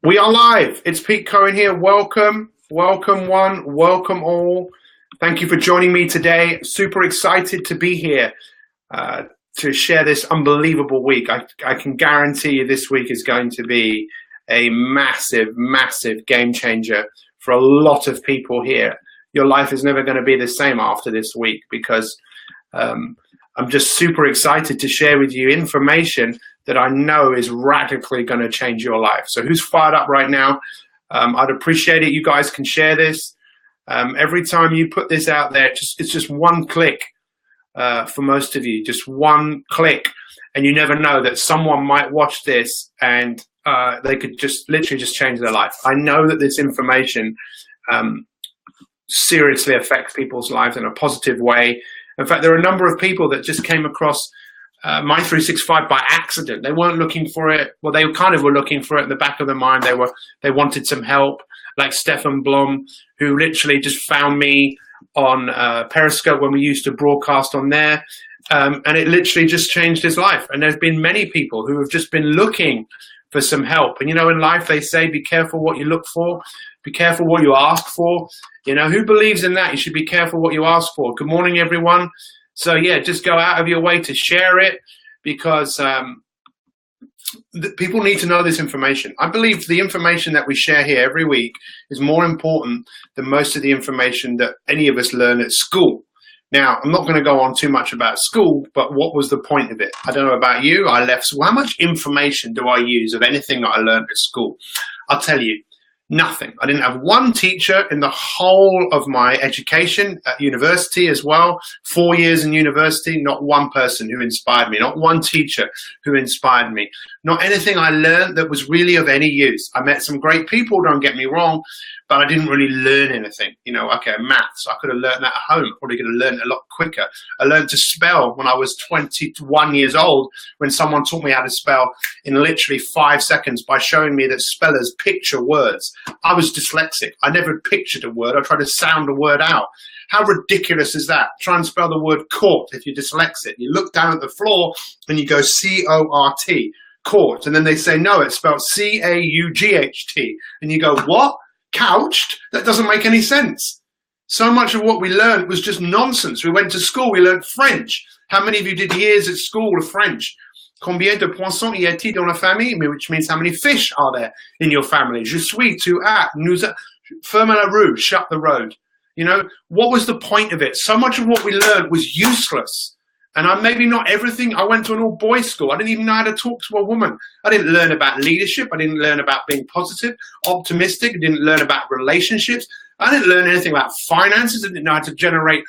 We are live. It's Pete Cohen here. Welcome, welcome one, welcome all. Thank you for joining me today. Super excited to be here to share this unbelievable week. I can guarantee you this week is going to be a massive, massive game changer for a lot of people here. Your life is never going to be the same after this week because I'm just super excited to share with you information that I know is radically going to change your life. So who's fired up right now? I'd appreciate it. You guys can share this. Every time you put this out there, it's just one click for most of you, just one click. And you never know that someone might watch this and they could just literally just change their life. I know that this information seriously affects people's lives in a positive way. In fact, there are a number of people that just came across My365 by accident. They weren't looking for it. Well, they kind of were looking for it in the back of their mind. They wanted some help, like Stefan Blom, who literally just found me on Periscope when we used to broadcast on there. And it literally just changed his life. And there's been many people who have just been looking for some help. And, you know, in life, they say, be careful what you look for. Be careful what you ask for. You know, who believes in that? You should be careful what you ask for. Good morning, everyone. So, yeah, just go out of your way to share it because people need to know this information. I believe the information that we share here every week is more important than most of the information that any of us learn at school. Now, I'm not going to go on too much about school, but what was the point of it? I don't know about you. I left school. How much information do I use of anything that I learned at school? I'll tell you. Nothing. I didn't have one teacher in the whole of my education at university as well. 4 years in university, not one person who inspired me, not one teacher who inspired me, not anything I learned that was really of any use. I met some great people, don't get me wrong, but I didn't really learn anything. You know, okay, maths, I could have learned that at home. Probably could have learned it a lot quicker. I learned to spell when I was 21 years old, when someone taught me how to spell in literally 5 seconds by showing me that spellers picture words. I was dyslexic. I never pictured a word. I tried to sound a word out. How ridiculous is that? Try and spell the word court if you're dyslexic. You look down at the floor and you go C-O-R-T, court. And then they say, no, it's spelled C-A-U-G-H-T. And you go, what? Couched? That doesn't make any sense. So much of what we learned was just nonsense. We went to school, we learned French. How many of you did years at school of French? Combien de poissons y a-t-il dans la famille? Which means how many fish are there in your family? Je suis, tu as, nous a, ferme la rue, shut the road. You know, what was the point of it? So much of what we learned was useless. And maybe not everything. I went to an all-boys school. I didn't even know how to talk to a woman. I didn't learn about leadership. I didn't learn about being positive, optimistic. I didn't learn about relationships. I didn't learn anything about finances. I didn't know how to generate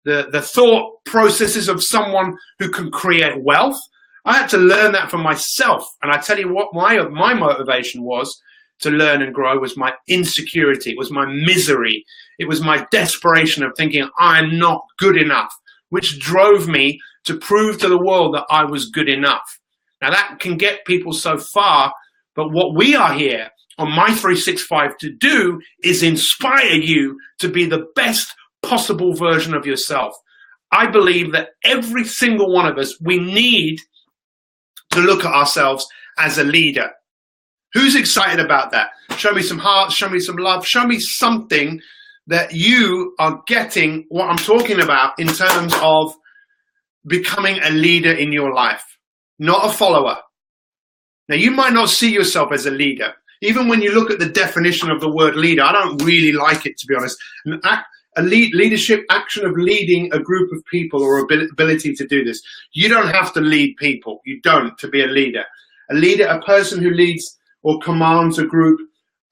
the thought processes of someone who can create wealth. I had to learn that for myself. And I tell you what, my motivation was to learn and grow was my insecurity. It was my misery. It was my desperation of thinking I'm not good enough, which drove me to prove to the world that I was good enough. Now that can get people so far, but what we are here on My365 to do is inspire you to be the best possible version of yourself. I believe that every single one of us, we need to look at ourselves as a leader. Who's excited about that? Show me some hearts, show me some love, show me something that you are getting what I'm talking about in terms of becoming a leader in your life, not a follower. Now, you might not see yourself as a leader. Even when you look at the definition of the word leader, I don't really like it, to be honest. Leadership, action of leading a group of people or ability to do this. You don't have to lead people. You don't to be a leader. A leader, a person who leads or commands a group,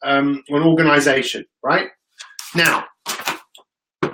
an organization, right? Now,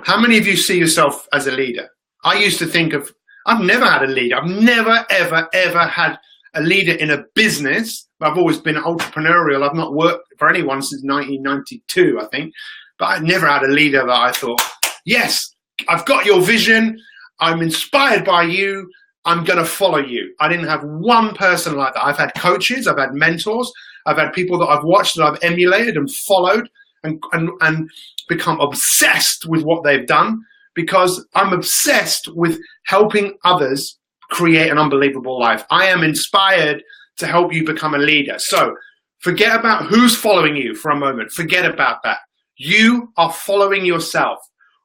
how many of you see yourself as a leader? I used to think of, I've never had a leader. I've never, ever, ever had a leader in a business. I've always been entrepreneurial. I've not worked for anyone since 1992, I think. But I've never had a leader that I thought, yes, I've got your vision. I'm inspired by you. I'm going to follow you. I didn't have one person like that. I've had coaches. I've had mentors. I've had people that I've watched that I've emulated and followed and become obsessed with what they've done because I'm obsessed with helping others create an unbelievable life. I am inspired to help you become a leader. So Forget about who's following you for a moment. Forget about that. You are following yourself.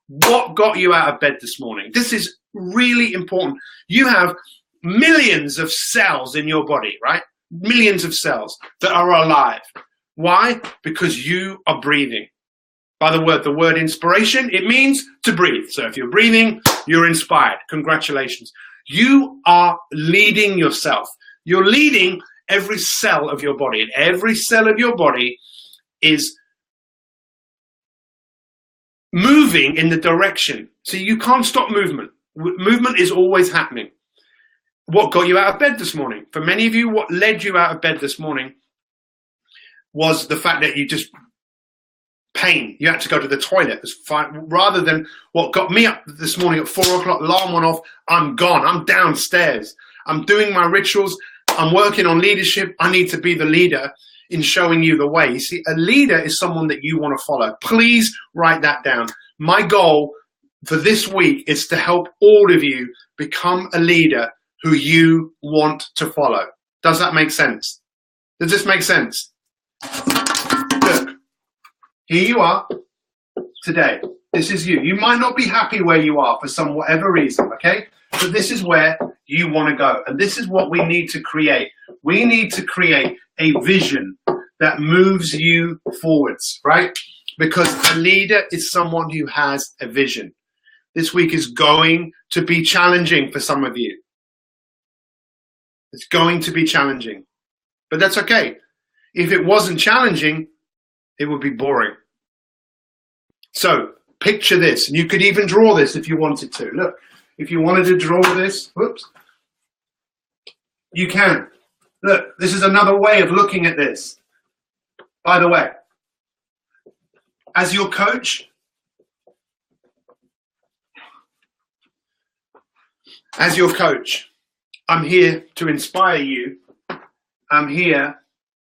What got you out of bed this morning? This is really important. You have millions of cells in your body, right? Millions of cells that are alive. Why? Because you are breathing. By the word inspiration, it means to breathe. So if you're breathing, you're inspired. Congratulations. You are leading yourself. You're leading every cell of your body. And every cell of your body is moving in the direction. So you can't stop movement. Movement is always happening. What got you out of bed this morning? For many of you, what led you out of bed this morning was the fact that you just pain. You had to go to the toilet. It was fine. Rather than what got me up this morning at 4 o'clock, alarm went off. I'm gone. I'm downstairs. I'm doing my rituals. I'm working on leadership. I need to be the leader in showing you the way. You see, a leader is someone that you want to follow. Please write that down. My goal for this week is to help all of you become a leader who you want to follow. Does that make sense? Does this make sense? Look, here you are today. This is you. You might not be happy where you are for some whatever reason, okay? But this is where you want to go. And this is what we need to create. We need to create a vision that moves you forwards, right? Because a leader is someone who has a vision. This week is going to be challenging for some of you. It's going to be challenging, but that's okay. If it wasn't challenging, it would be boring. So picture this, and you could even draw this if you wanted to. Look, if you wanted to draw this, whoops, you can. Look, this is another way of looking at this. By the way, as your coach, I'm here to inspire you. I'm here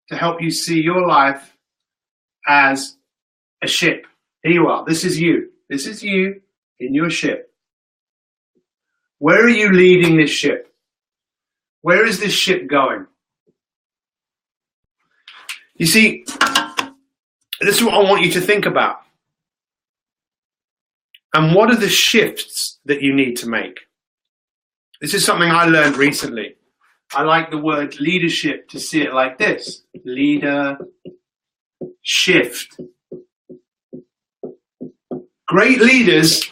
to help you see your life as a ship. Here you are. This is you. This is you in your ship. Where are you leading this ship? Where is this ship going? You see, this is what I want you to think about. And what are the shifts that you need to make? This is something I learned recently. I like the word leadership to see it like this. Leader, shift. Great leaders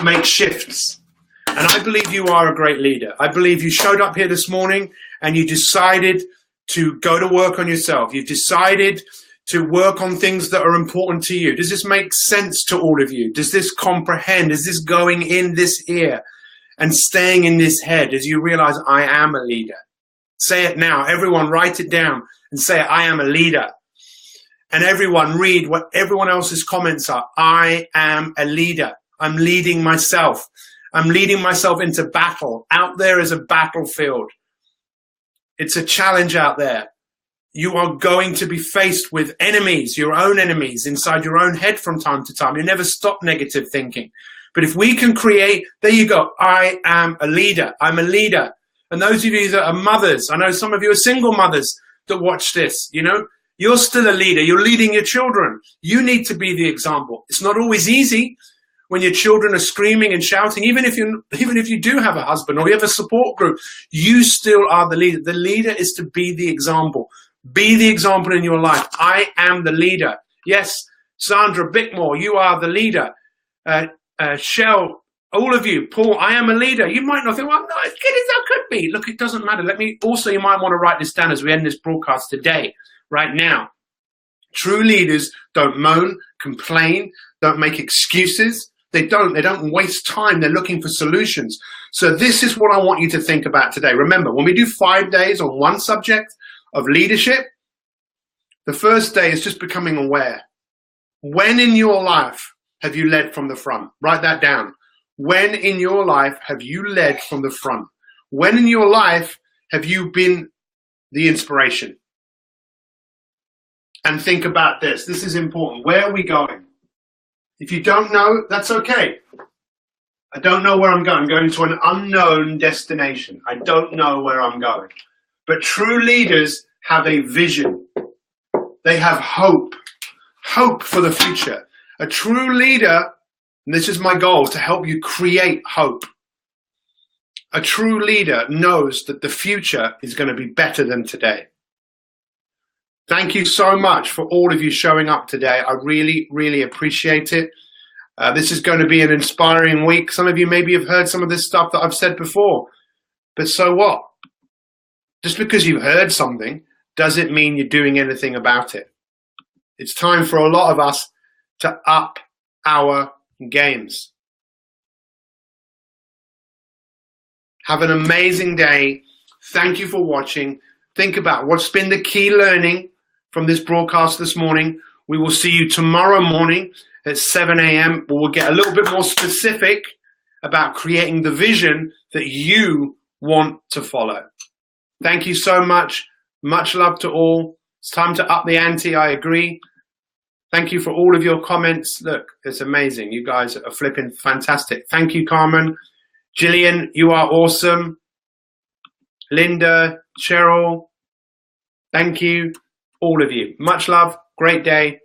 make shifts. And I believe you are a great leader. I believe you showed up here this morning and you decided to go to work on yourself. You've decided to work on things that are important to you. Does this make sense to all of you? Does this comprehend? Is this going in this ear and staying in this head as you realize I am a leader? Say it now. Everyone write it down and say, I am a leader. And everyone read what everyone else's comments are. I am a leader. I'm leading myself. I'm leading myself into battle. Out there is a battlefield. It's a challenge out there. You are going to be faced with enemies, your own enemies inside your own head from time to time. You never stop negative thinking. But if we can create, there you go. I am a leader. I'm a leader. And those of you that are mothers, I know some of you are single mothers that watch this, you know, you're still a leader. You're leading your children. You need to be the example. It's not always easy when your children are screaming and shouting. Even if you do have a husband or you have a support group, you still are the leader. The leader is to be the example. Be the example in your life. I am the leader. Yes, Sandra Bickmore, you are the leader. Shell, all of you, Paul, I am a leader. You might not think, well, I'm not as good as I could be. Look, it doesn't matter. You might want to write this down as we end this broadcast today, right now. True leaders don't moan, complain, don't make excuses. They don't waste time. They're looking for solutions. So this is what I want you to think about today. Remember, when we do 5 days on one subject of leadership, the first day is just becoming aware. When in your life have you led from the front? Write that down. When in your life have you led from the front? When in your life have you been the inspiration? And think about this. This is important. Where are we going? If you don't know, that's okay. I don't know where I'm going. I'm going to an unknown destination. I don't know where I'm going. But true leaders have a vision. They have hope. Hope for the future. A true leader, and this is my goal, to help you create hope. A true leader knows that the future is going to be better than today. Thank you so much for all of you showing up today. I really, really appreciate it. This is going to be an inspiring week. Some of you maybe have heard some of this stuff that I've said before, but so what? Just because you've heard something doesn't mean you're doing anything about it. It's time for a lot of us to up our games. Have an amazing day. Thank you for watching. Think about what's been the key learning from this broadcast this morning. We will see you tomorrow morning at 7 a.m. We'll get a little bit more specific about creating the vision that you want to follow. Thank you so much. Much love to all. It's time to up the ante, I agree. Thank you for all of your comments. Look, it's amazing. You guys are flipping fantastic. Thank you, Carmen. Gillian, you are awesome. Linda, Cheryl, thank you. All of you. Much love. Great day.